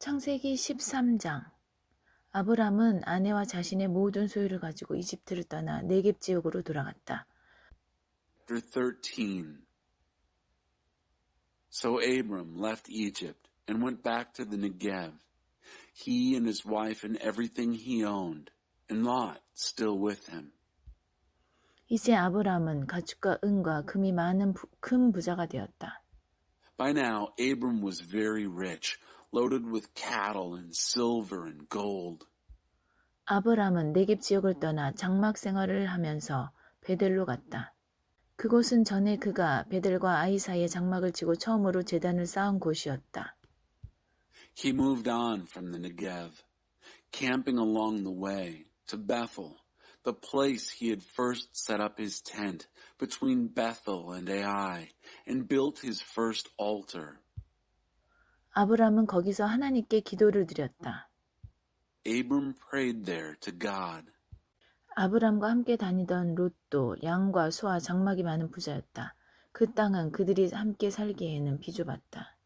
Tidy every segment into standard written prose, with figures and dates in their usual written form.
창세기 13장. 아브람은 아내와 자신의 모든 소유를 가지고 이집트를 떠나 네겝 지역으로 돌아갔다. Chapter 13. So Abram left Egypt and went back to the Negev, he and his wife and everything he owned, and Lot still with him. 이제 아브람은 가축과 은과 금이 많은 큰 부자가 되었다. By now, Abram was very rich, loaded with cattle and silver and gold. 아브람은 네겝 지역을 떠나 장막 생활을 하면서 베델로 갔다. 그곳은 전에 그가 베델과 아이 사이에 장막을 치고 처음으로 제단을 쌓은 곳이었다. He moved on from the Negev, camping along the way to Bethel, the place he had first set up his tent between Bethel and Ai, and built his first altar. 아브람은 거기서 하나님께 기도를 드렸다. Abram prayed there to God. 아브람과 함께 다니던 롯도 양과 소와 장막이 많은 부자였다. 그 땅은 그들이 함께 살기에는 비좁았다.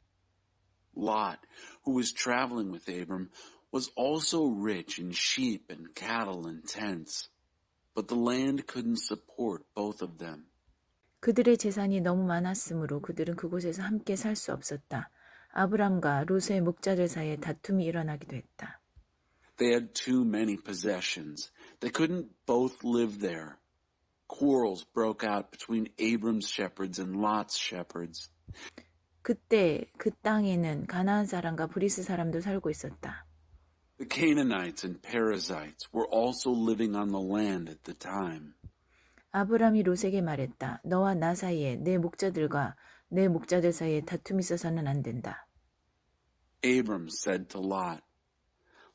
Lot, who was traveling with Abram, was also rich in sheep and cattle and tents, but the land couldn't support both of them. 그들의 재산이 너무 많았으므로 그들은 그곳에서 함께 살 수 없었다. 아브람과 롯의 목자들 사이에 다툼이 일어나기도 했다. They had too many possessions. They couldn't both live there. Quarrels broke out between Abram's shepherds and Lot's shepherds. 그때 그 땅에는 가나안 사람과 브리스 사람도 살고 있었다. The Canaanites and Perizzites were also living on the land at the time. 아브람이 롯에게 말했다. 너와 나 사이에 내 목자들과 내 목자들 사이에 다툼이 있어서는 안 된다. Abram said to Lot,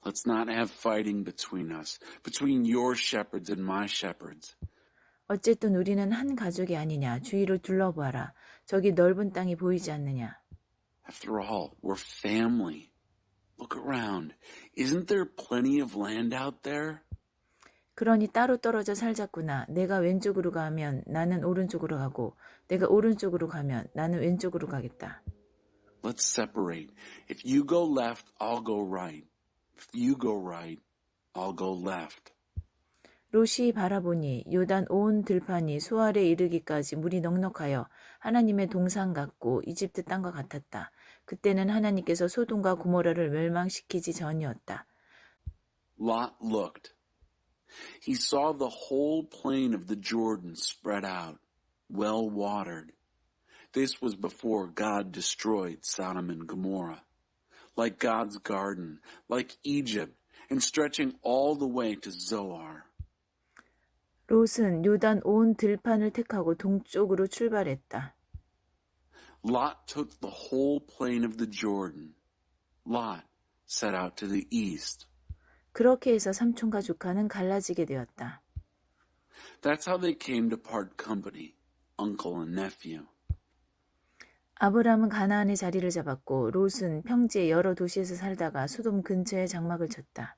"Let's not have fighting between us, between your shepherds and my shepherds." 어쨌든 우리는 한 가족이 아니냐. 주위를 둘러보아라. 저기 넓은 땅이 보이지 않느냐. After all, we're family. Look around. Isn't there plenty of land out there? 그러니 따로 떨어져 살자꾸나. 내가 왼쪽으로 가면 나는 오른쪽으로 가고 내가 오른쪽으로 가면 나는 왼쪽으로 가겠다. Let's separate. If you go left, I'll go right. If you go right, I'll go left. 롯이 바라보니 요단 온 들판이 수알에 이르기까지 물이 넉넉하여 하나님의 동산 같고 이집트 땅과 같았다. 그때는 하나님께서 소돔과 고모라를 멸망시키지 전이었다. Lot looked. He saw the whole plain of the Jordan spread out, well watered. This was before God destroyed Sodom and Gomorrah. Like God's garden, like Egypt, and stretching all the way to Zoar. 롯은 요단 온 들판을 택하고 동쪽으로 출발했다. Lot took the whole plain of the Jordan. Lot set out to the east. 그렇게 해서 삼촌과 조카는 갈라지게 되었다. That's how they came to part company, uncle and nephew. 아브람은 가나안의 자리를 잡았고 롯은 평지의 여러 도시에서 살다가 소돔 근처에 장막을 쳤다.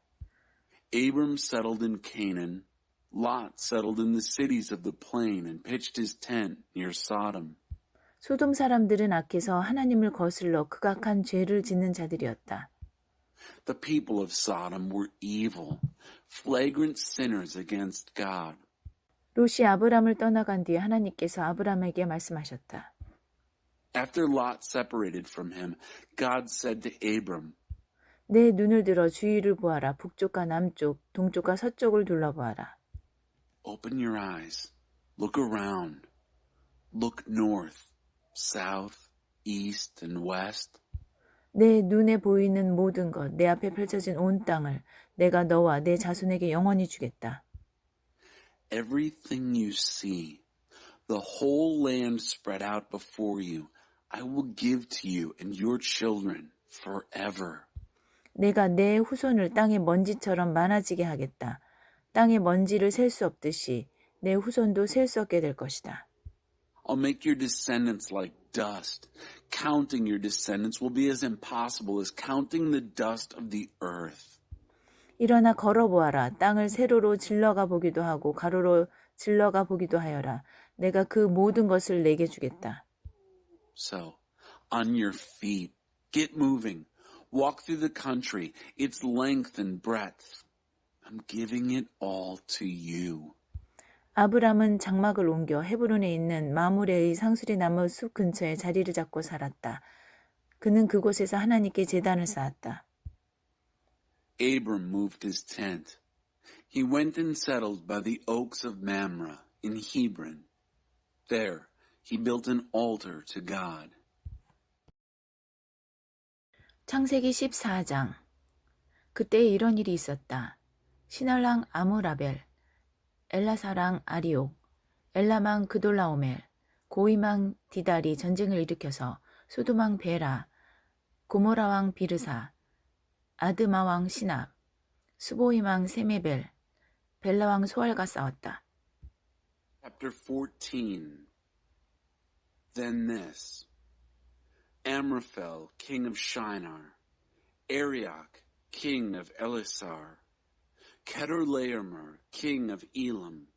Abram settled in Canaan. Lot settled in the cities of the plain and pitched his tent near Sodom. 소돔 사람들은 악해서 하나님을 거슬러 극악한 죄를 짓는 자들이었다. The people of Sodom were evil, flagrant sinners against God. 롯이 아브람을 떠나간 뒤에 하나님께서 아브람에게 말씀하셨다. After Lot separated from him, God said to Abram, 내 눈을 들어 주위를 보아라. 북쪽과 남쪽, 동쪽과 서쪽을 둘러보아라. Open your eyes. Look around. Look north, south, east, and west. 내 눈에 보이는 모든 것, 내 앞에 펼쳐진 온 땅을 내가 너와 내 자손에게 영원히 주겠다. Everything you see, the whole land spread out before you, I will give to you and your children forever. 내가 내 후손을 땅의 먼지처럼 많아지게 하겠다. 땅의 먼지를 셀 수 없듯이 내 후손도 셀 수 없게 될 것이다. I'll make your descendants like dust. Counting your descendants will be as impossible as counting the dust of the earth. 일어나 걸어보아라. 땅을 세로로 질러가 보기도 하고 가로로 질러가 보기도 하여라. 내가 그 모든 것을 내게 주겠다. So, on your feet, get moving. Walk through the country, its length and breadth. I'm giving it all to you. 아브람은 장막을 옮겨 헤브론에 있는 마므레의 상수리 나무 숲 근처에 자리를 잡고 살았다. 그는 그곳에서 하나님께 제단을 쌓았다. Abram moved his tent. He went and settled by the oaks of Mamre in Hebron. There he built an altar to God. 창세기 14장. 그때 이런 일이 있었다. 시날랑 아므라벨, 엘라사랑 아리옥, 엘라망 그돌라오멜, 고이망 디달이 전쟁을 일으켜서 소도망 베라, 고모라왕 비르사, 아드마왕 시납, 수보이망 세메벨, 벨라왕 소알과 싸웠다. Chapter 14. Then this. Amraphel, king of Shinar, Arioch, king of Elisar, Kedorlaomer, king of Elam,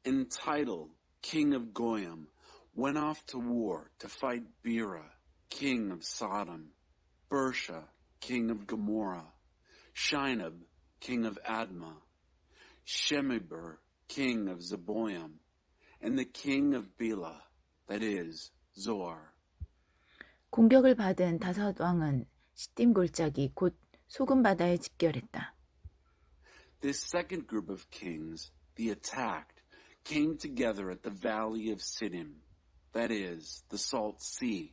and Tidal, king of Goyim, went off to war to fight Bera, king of Sodom, Bersha, king of Gomorrah, Shinab, king of Admah, Shemeber, king of Zeboim, and the king of Bela, that is, Zoar. 공격을 받은 다섯 왕은 시딤 골짜기 곧 소금 바다에 집결했다. This second group of kings, the attacked, came together at the valley of Siddim, that is, the Salt Sea.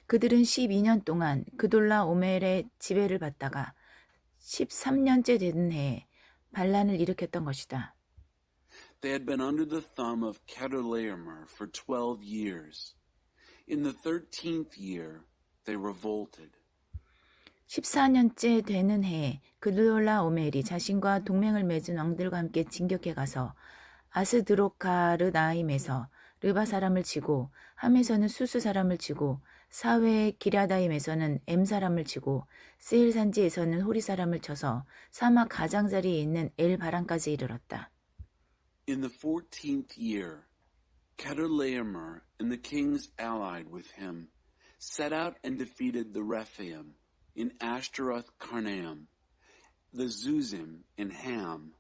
그들은 12년 동안 그돌라 오멜의 지배를 받다가 13년째 되는 해에 반란을 일으켰던 것이다. They had been under the thumb of Kedorlaomer for 12 years. In the 13th year, they revolted. 14년째 되는 해에 그돌라 오멜이 자신과 동맹을 맺은 왕들과 함께 진격해 가서 아스드로카르나임에서 르바 사람을 치고 함에서는 수스 사람을 치고 사회 기랴다임에서는 엠 사람을 치고 세일 산지에서는 호리 사람을 쳐서 사막 가장자리에 있는 엘 바란까지 이르렀다. In the 14th year, Kedorlaomer and the kings allied with him set out and defeated the Rephaim in Ashtaroth Karnaim, the Zuzim in Ham,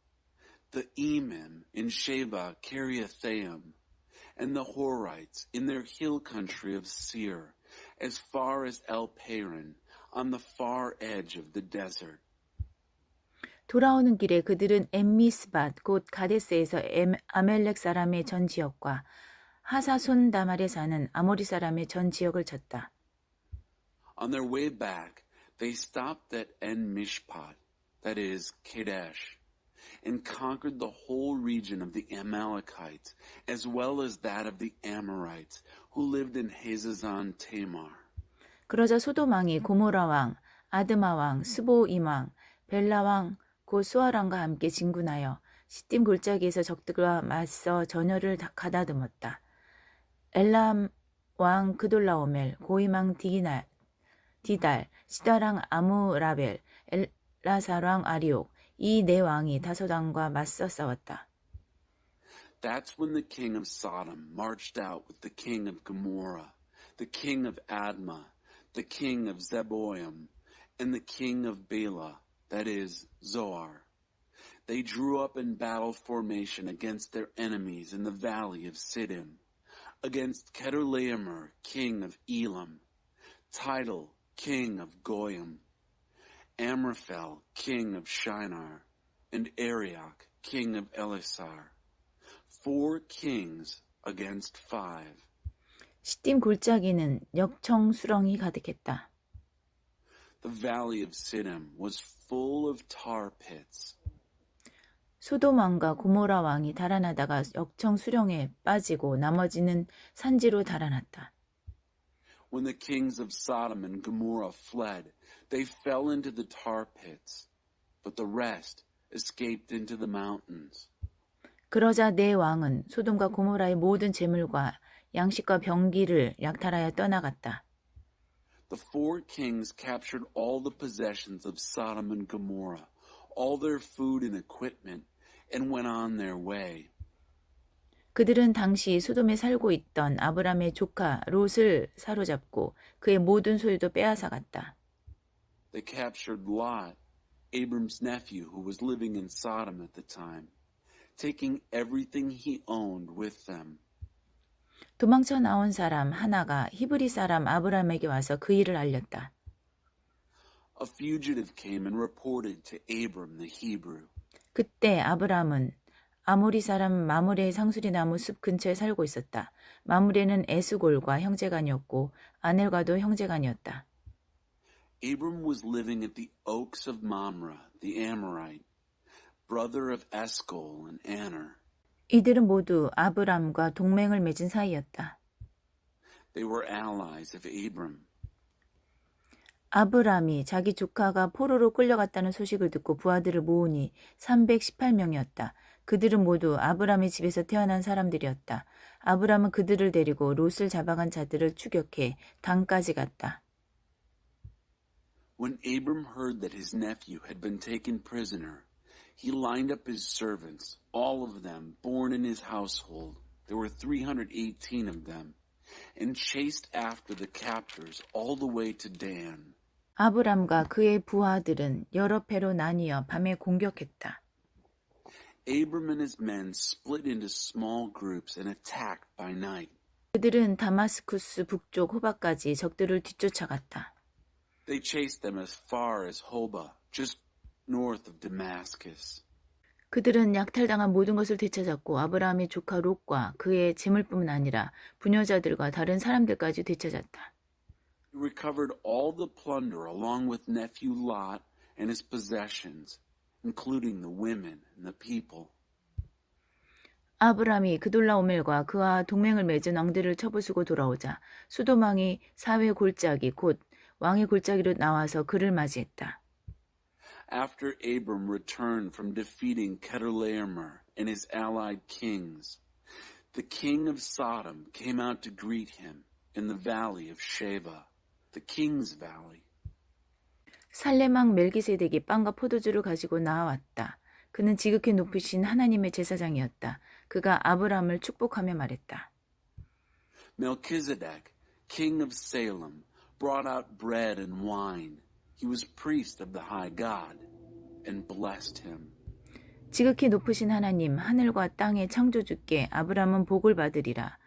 the Emim in Sheba Kiriathaim, and the Horites in their hill country of Seir, as far as El Paran, on the far edge of the desert. 돌아오는 길에 그들은 엠미스밭 곧 가데스에서 아멜렉 사람의 전 지역과 하사손 다말에 사는 아모리 사람의 전 지역을 쳤다. On their way back, they stopped at En Mishpat, that is, Kadesh, and conquered the whole region of the Amalekites, as well as that of the Amorites, who lived in Hazazon Tamar. 그러자 소돔 왕이 고모라 왕, 아드마 왕, 스보임 왕, 벨라 왕, 곧 수아랑과 함께 진군하여 시딤 골짜기에서 적들과 맞서 전열을 가다듬었다. 엘람 왕 그돌라오멜, 고이망 디달, 시다랑 아무라벨, 엘라사랑 아리옥, 이 네 왕이 다섯 왕과 맞서 싸웠다. That's when the king of Sodom marched out with the king of Gomorrah, the king of Admah, the king of Zeboim, and the king of Bela, that is, Zoar. They drew up in battle formation against their enemies in the valley of Siddim, against Kedorlaomer, king of Elam, Tidal, king of Goyim, Amraphel, king of Shinar, and Arioch, king of Elisar. 4 kings against 5. 시딤 골짜기는 역청수렁이 가득했다. The valley of Siddim was full of tar pits. 소돔 왕과 고모라 왕이 달아나다가 역청수렁에 빠지고 나머지는 산지로 달아났다. When the kings of Sodom and Gomorrah fled, they fell into the tar pits, but the rest escaped into the mountains. 그러자 네 왕은 소돔과 고모라의 모든 재물과 양식과 병기를 약탈하여 떠나갔다. The 4 kings captured all the possessions of Sodom and Gomorrah, all their food and equipment, and went on their way. 그들은 당시 소돔에 살고 있던 아브람의 조카 롯을 사로잡고 그의 모든 소유도 빼앗아갔다. they captured Lot, Abram's nephew who was living in Sodom at the time, taking everything he owned with them. 도망쳐 나온 사람 하나가 히브리 사람 아브람에게 와서 그 일을 알렸다. A fugitive came and reported to Abram the Hebrew. 그때 아브람은 아모리 사람 마므레의 상수리나무 숲 근처에 살고 있었다. 마므레는 에스골과 형제간이었고 아넬과도 형제간이었다. Abram was living at the oaks of Mamre, the Amorite, brother of Eshcol and Aner. 이들은 모두 아브람과 동맹을 맺은 사이였다. They were allies of Abram. 아브람이 자기 조카가 포로로 끌려갔다는 소식을 듣고 부하들을 모으니 318명이었다. 그들은 모두 아브람의 집에서 태어난 사람들이었다. 아브람은 그들을 데리고 롯을 잡아간 자들을 추격해 단까지 갔다. When Abram heard that his nephew had been taken prisoner, he lined up his servants, all of them born in his household. There were 318 of them, and chased after the captors all the way to Dan. 아브람과 그의 부하들은 여러 패로 나뉘어 밤에 공격했다. Abram and his men split into small groups and attacked by night. 그들은 다마스쿠스 북쪽 호바까지 적들을 뒤쫓아갔다. They chased them as far as Hobah, just north of Damascus. 그들은 약탈당한 모든 것을 되찾았고 아브라함의 조카 롯과 그의 재물뿐만 아니라 부녀자들과 다른 사람들까지 되찾았다. He recovered all the plunder along with nephew Lot and his possessions, including the women and the people. 아브람이 그돌라오멜과 그와 동맹을 맺은 왕들을 쳐부수고 돌아오자 소돔 왕이 사회 골짜기 곧 왕의 골짜기로 나와서 그를 맞이했다. After Abram returned from defeating Chedorlaomer and his allied kings, the king of Sodom came out to greet him in the valley of Sheva, the king's valley. 살레망 멜기세덱이 빵과 포도주를 가지고 나왔다. 그는 지극히 높으신 하나님의 제사장이었다. 그가 아브람을 축복하며 말했다. Melchizedek, king of Salem, brought out bread and wine. He was priest of the high God and blessed him. 지극히 높으신 하나님, 하늘과 땅의 창조주께 아브람은 복을 받으리라.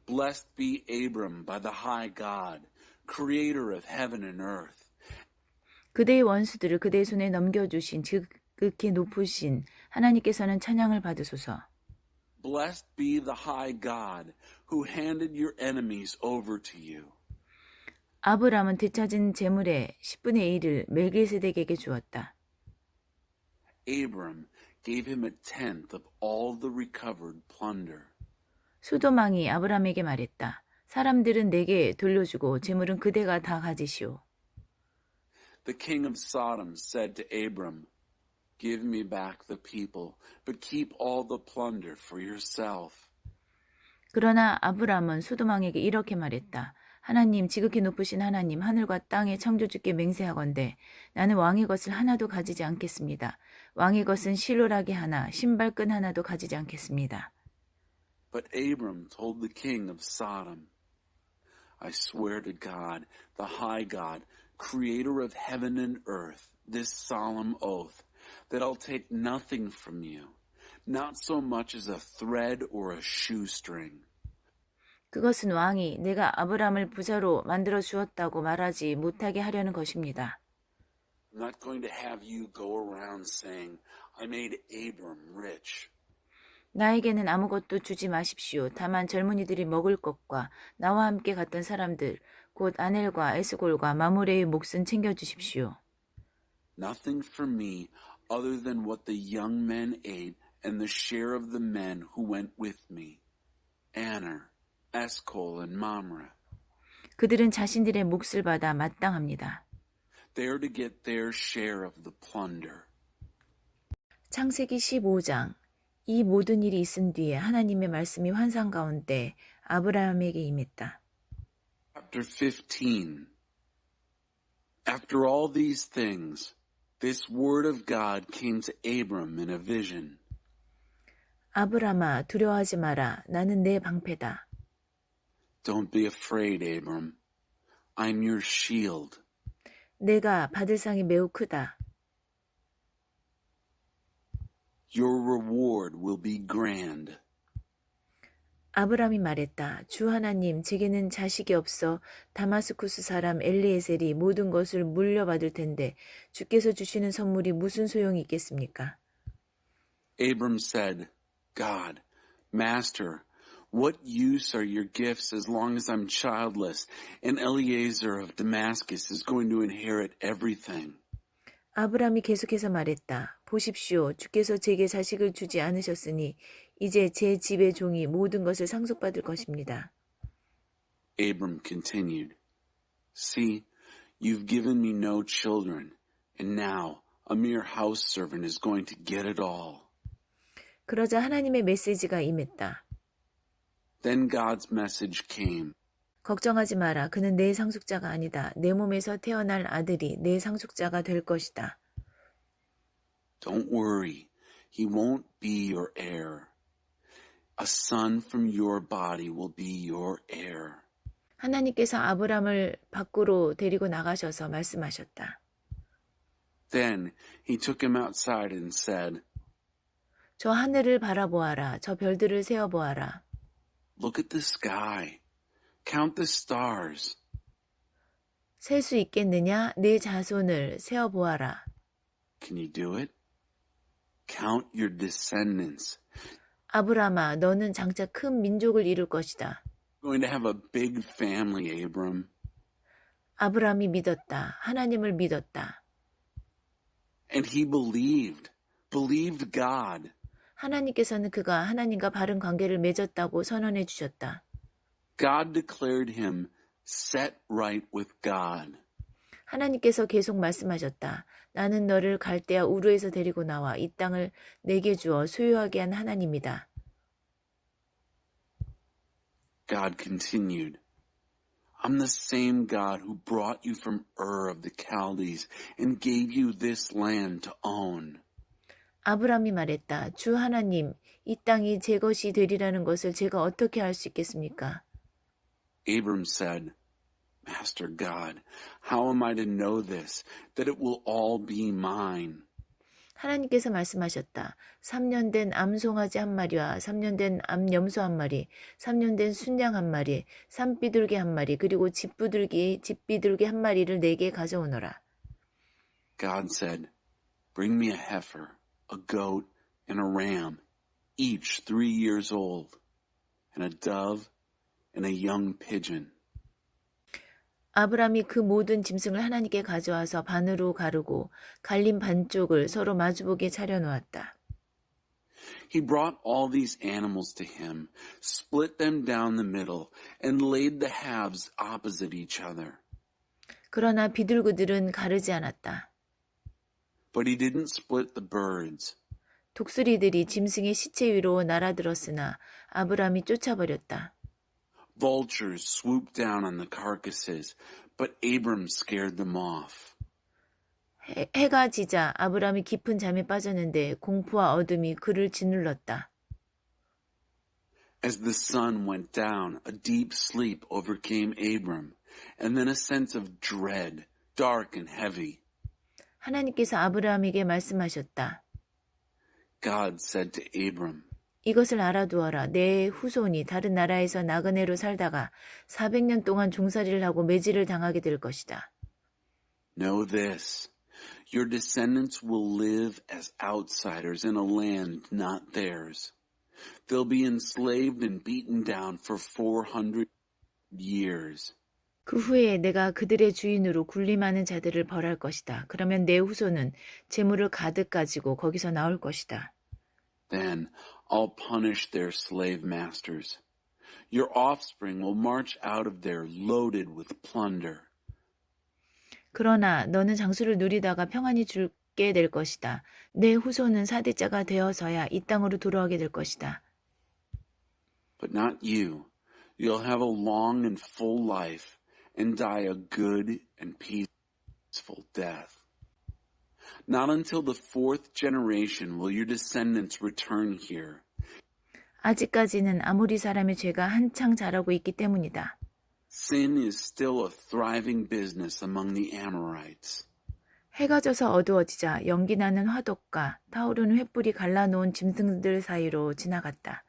Blessed be Abram by the high God, creator of heaven and earth. 그대의 원수들을 그대의 손에 넘겨주신 지극히 높으신 하나님께서는 찬양을 받으소서. Blessed be the high God who handed your enemies over to you. 아브람은 되찾은 재물의 10분의 1을 멜기세덱에게 주었다. Abram gave him a tenth of all the recovered plunder. 소돔 왕이 아브람에게 말했다. 사람들은 내게 돌려주고 재물은 그대가 다 가지시오. The king of Sodom said to Abram, Give me back the people, but keep all the plunder for yourself. 그러나 아브람은 소돔 왕에게 이렇게 말했다. 하나님, 지극히 높으신 하나님, 하늘과 땅의 창조주께 맹세하건대 나는 왕의 것을 하나도 가지지 않겠습니다. 왕의 것은 실로라기 하나, 신발끈 하나도 가지지 않겠습니다. But Abram told the king of Sodom, I swear to God, the high God, creator of heaven and earth, this solemn oath, that I'll take nothing from you, not so much as a thread or a shoestring. 그것은 왕이 내가 아브람을 부자로 만들어 주었다고 말하지 못하게 하려는 것입니다. I'm not going to have you go around saying, I made Abram rich. 나에게는 아무것도 주지 마십시오. 다만 젊은이들이 먹을 것과 나와 함께 갔던 사람들, 곧 아넬과 에스골과 마므레의 몫은 챙겨주십시오. Nothing for me other than what the young men ate and the share of the men who went with me. Aner, Eshcol, and Mamre. 그들은 자신들의 몫을 받아 마땅합니다. They are to get their share of the plunder. 창세기 15장. 이 모든 일이 있은 뒤에 하나님의 말씀이 환상 가운데 아브라함에게 임했다. Chapter 15. After all these things, this word of God came to Abram in a vision. 아브라함아, 두려워하지 마라. 나는 내 방패다. Don't be afraid, Abram. I'm your shield. 내가 받을 상이 매우 크다. Your reward will be grand. 아브람이 말했다. 주 하나님, 제게는 자식이 없어 다마스쿠스 사람 엘리에셀이 모든 것을 물려받을 텐데 주께서 주시는 선물이 무슨 소용이 있겠습니까? Abram said, God, Master, what use are your gifts as long as I'm childless, and Eliezer of Damascus is going to inherit everything? 아브람이 계속해서 말했다. 보십시오. 주께서 제게 자식을 주지 않으셨으니 이제 제 집의 종이 모든 것을 상속받을 것입니다. Abram continued, See, you've given me no children, and now a mere house servant is going to get it all. 그러자 하나님의 메시지가 임했다. Then God's message came. 걱정하지 마라. 그는 내 상속자가 아니다. 내 몸에서 태어날 아들이 내 상속자가 될 것이다. Don't worry, he won't be your heir. A son from your body will be your heir. 하나님께서 아브람을 밖으로 데리고 나가셔서 말씀하셨다. Then he took him outside and said, 저 하늘을 바라보아라. 저 별들을 세어보아라. Look at the sky. Count the stars. 셀 수 있겠느냐? 내 자손을 세어보아라. Can you do it? Count your descendants. 아브라마, 너는 장차 큰 민족을 이룰 것이다. You're going to have a big family, Abram. 아브람이 믿었다. 하나님을 믿었다. And he believed God. 하나님께서는 그가 하나님과 바른 관계를 맺었다고 선언해 주셨다. God declared him set right with God. 하나님께서 계속 말씀하셨다. 나는 너를 갈대아 우르에서 데리고 나와 이 땅을 내게 주어 소유하게 한 하나님이다. God continued, I'm the same God who brought you from Ur of the Chaldees and gave you this land to own. 아브람이 말했다. 주 하나님, 이 땅이 제 것이 되리라는 것을 제가 어떻게 알 수 있겠습니까? Abram said, Master God, how am I to know this, that it will all be mine? 하나님께서 말씀하셨다. 3년 된 암송아지 한 마리와 3년 된 암염소 한 마리, 3년 된 순양 한 마리, 산비둘기 한 마리, 그리고 집비둘기 한 마리를 내게 가져오너라. God said, Bring me a heifer, a goat, and a ram, each 3 years old, and a dove and a young pigeon. 아브람이 그 모든 짐승을 하나님께 가져와서 반으로 가르고 갈린 반쪽을 서로 마주보게 차려놓았다. He brought all these animals to him, split them down the middle, and laid the halves opposite each other. 그러나 비둘기들은 가르지 않았다. But he didn't split the birds. 독수리들이 짐승의 시체 위로 날아들었으나 아브람이 쫓아버렸다. Vultures swooped down on the carcasses, but Abram scared them off. 해가 지자 아브람이 깊은 잠에 빠졌는데 공포와 어둠이 그를 짓눌렀다. As the sun went down, a deep sleep overcame Abram, and then a sense of dread, dark and heavy. 하나님께서 아브람에게 말씀하셨다. God said to Abram, 이것을 알아두어라. 내 후손이 다른 나라에서 나그네로 살다가 400년 동안 종살이를 하고 매질을 당하게 될 것이다. Know this, your descendants will live as outsiders in a land not theirs. They'll be enslaved and beaten down for 400 years. 그 후에 내가 그들의 주인으로 군림하는 자들을 벌할 것이다. 그러면 내 후손은 재물을 가득 가지고 거기서 나올 것이다. Then I'll punish their slave masters. Your offspring will march out of there loaded with plunder. 그러나 너는 장수를 누리다가 평안히 죽게 될 것이다. 내 후손은 사대자가 되어서야 이 땅으로 돌아오게 될 것이다. But not you. You'll have a long and full life and die a good and peaceful death. Not until the 4th generation will your descendants return here. 아직까지는 아모리 사람의 죄가 한창 자라고 있기 때문이다. Sin is still a thriving business among the Amorites. 해가 져서 어두워지자 연기나는 화덕과 타오르는 횃불이 갈라놓은 짐승들 사이로 지나갔다.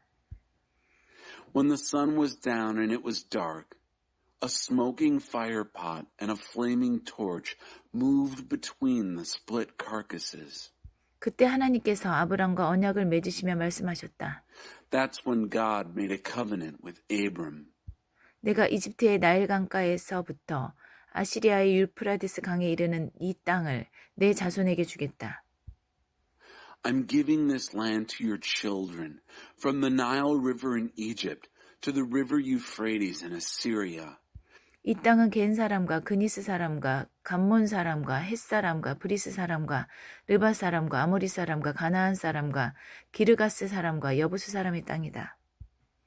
When the sun was down and it was dark, a smoking fire pot and a flaming torch moved between the split carcasses. 그때 하나님께서 아브람과 언약을 맺으시며 말씀하셨다. That's when God made a covenant with Abram. 내가 이집트의 나일 강가에서부터 아시리아의 유프라디스 강에 이르는 이 땅을 내 자손에게 주겠다. I'm giving this land to your children, from the Nile River in Egypt to the river Euphrates in Assyria. 이 땅은 겐 사람과 그니스 사람과 감몬 사람과 헷 사람과 브리스 사람과 르바 사람과 아모리 사람과 가나안 사람과 기르가스 사람과 여부스 사람의 땅이다.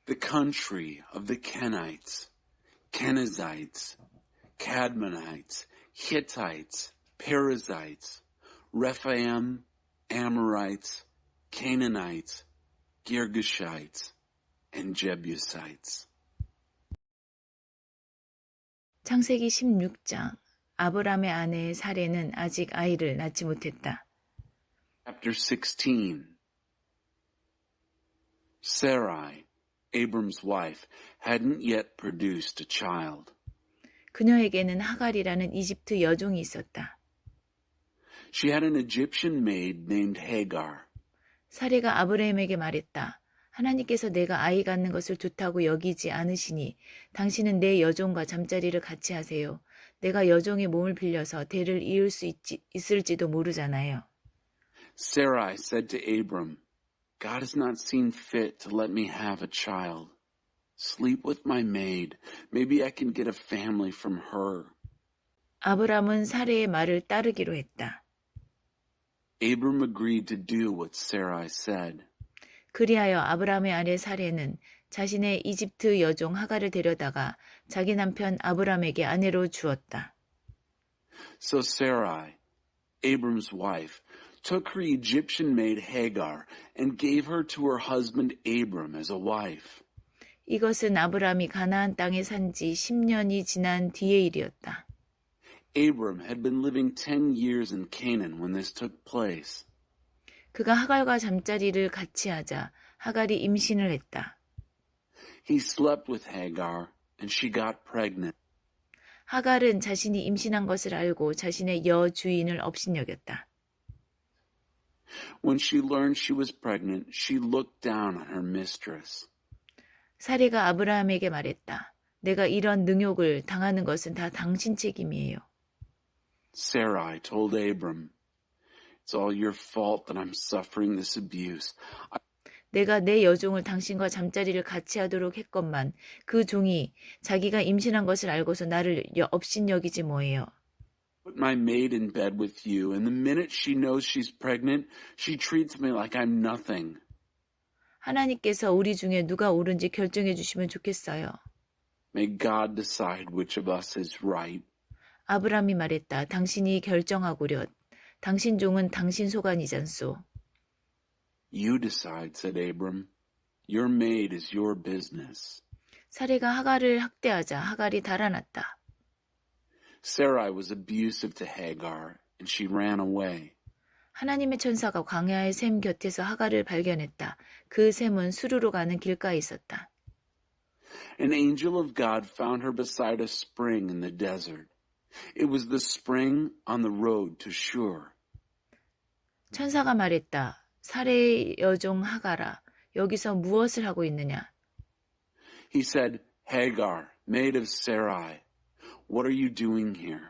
The country of the Kenites, Kenizzites, Cadmonites, Hittites, Perizzites, Rephaim, Amorites, Canaanites, Girgashites, and Jebusites. 창세기 16장 아브람의 아내 사레는 아직 아이를 낳지 못했다. Chapter 16. Sarai, Abram's wife, hadn't yet produced a child. 그녀에게는 하갈이라는 이집트 여종이 있었다. She had an Egyptian maid named Hagar. 사레가 아브라함에게 말했다. 하나님께서 내가 아이 갖는 것을 좋다고 여기지 않으시니 당신은 내 여종과 잠자리를 같이 하세요. 내가 여종의 몸을 빌려서 대를 이을 수 있을지도 모르잖아요. Sarai said to Abram, God has not seen fit to let me have a child. Sleep with my maid. Maybe I can get a family from her. 아브람은 사레의 말을 따르기로 했다. Abram agreed to do what Sarai said. 그리하여 아브람의 아내 사레는 자신의 이집트 여종 하갈을 데려다가 자기 남편 아브람에게 아내로 주었다. So Sarai, Abram's wife, took her Egyptian maid Hagar and gave her to her husband Abram as a wife. 이것은 아브람이 가나안 땅에 산 지 10년이 지난 뒤의 일이었다. Abram had been living 10 years in Canaan when this took place. 그가 하갈과 잠자리를 같이 하자 하갈이 임신을 했다. He slept with Hagar and she got pregnant. 하갈은 자신이 임신한 것을 알고 자신의 여주인을 업신여겼다. When she learned she was pregnant, she looked down on her mistress. 사레가 아브라함에게 말했다. 내가 이런 능욕을 당하는 것은 다 당신 책임이에요. Sarai told Abram, It's all your fault that I'm suffering this abuse. 내가 내 여종을 당신과 잠자리를 같이 하도록 했건만 그 종이 자기가 임신한 것을 알고서 나를 업신여기지 뭐예요. Put my maid in bed with you, and the minute she knows she's pregnant, she treats me like I'm nothing. 하나님께서 우리 중에 누가 옳은지 결정해 주시면 좋겠어요. May God decide which of us is right. 아브람이 말했다. 당신이 결정하구려. 당신 종은 당신 소관이잖소. You decide, said Abram. Your maid is your business. 사레가 하갈을 학대하자 하갈이 달아났다. Sarai was abusive to Hagar, and she ran away. 하나님의 천사가 광야의 샘 곁에서 하갈을 발견했다. 그 샘은 수르로 가는 길가에 있었다. An angel of God found her beside a spring in the desert. It was the spring on the road to Shur. 천사가 말했다. 사레의 여종 하갈아, 여기서 무엇을 하고 있느냐? He said, Hagar, maid of Sarai, what are you doing here?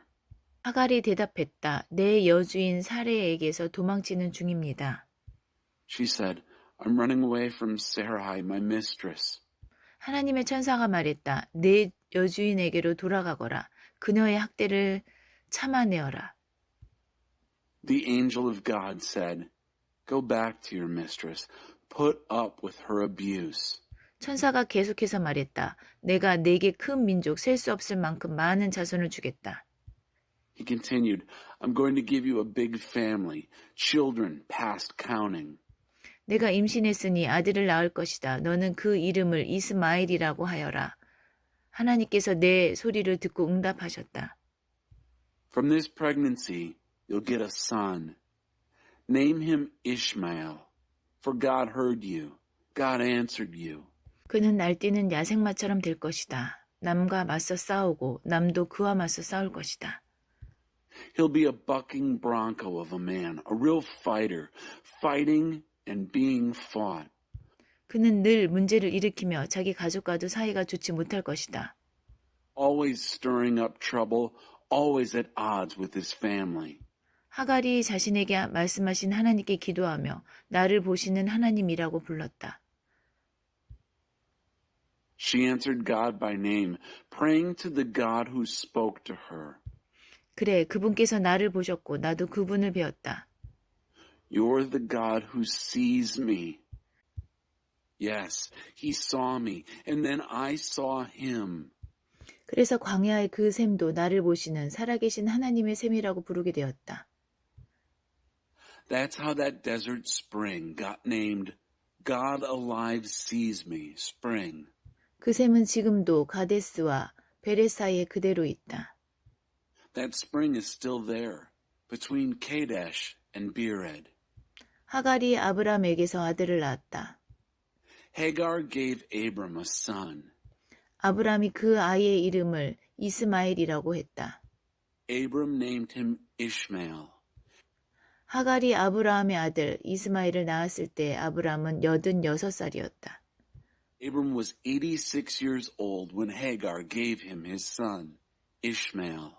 하갈이 대답했다. 내 여주인 사레에게서 도망치는 중입니다. She said, I'm running away from Sarai, my mistress. 하나님의 천사가 말했다. 내 여주인에게로 돌아가거라. 그녀의 학대를 참아내어라. The angel of God said, Go back to your mistress. Put up with her abuse. 천사가 계속해서 말했다. 내가 내게 큰 민족, 셀 수 없을 만큼 많은 자손을 주겠다. He continued, I'm going to give you a big family, children past counting. 내가 임신했으니 아들을 낳을 것이다. 너는 그 이름을 이스마엘이라고 하여라. 하나님께서 내 소리를 듣고 응답하셨다. From this pregnancy, you'll get a son. Name him Ishmael, for God heard you. God answered you. 그는 날뛰는 야생마처럼 될 것이다. 남과 맞서 싸우고 남도 그와 맞서 싸울 것이다. He'll be a bucking bronco of a man, a real fighter, fighting and being fought. 그는 늘 문제를 일으키며 자기 가족과도 사이가 좋지 못할 것이다. Always stirring up trouble, always at odds with his family. 하갈이 자신에게 말씀하신 하나님께 기도하며 나를 보시는 하나님이라고 불렀다. She answered God by name, praying to the God who spoke to her. 그래, 그분께서 나를 보셨고 나도 그분을 배웠다. You're the God who sees me. Yes, he saw me, and then I saw him. 그래서 광야의 그 샘도 나를 보시는 살아계신 하나님의 샘이라고 부르게 되었다. That's how that desert spring got named God Alive Sees Me Spring. 그 샘은 지금도 가데스와 베레 사이에 그대로 있다. That spring is still there, between Kadesh and Bered. 하갈이 아브람에게서 아들을 낳았다. Hagar gave Abram a son. 아브람이 그 아이의 이름을 이스마엘이라고 했다. Abram named him Ishmael. 하갈이 아브라함의 아들 이스마엘을 낳았을 때 아브람은 86살이었다. Abram was 86 years old when Hagar gave him his son, Ishmael.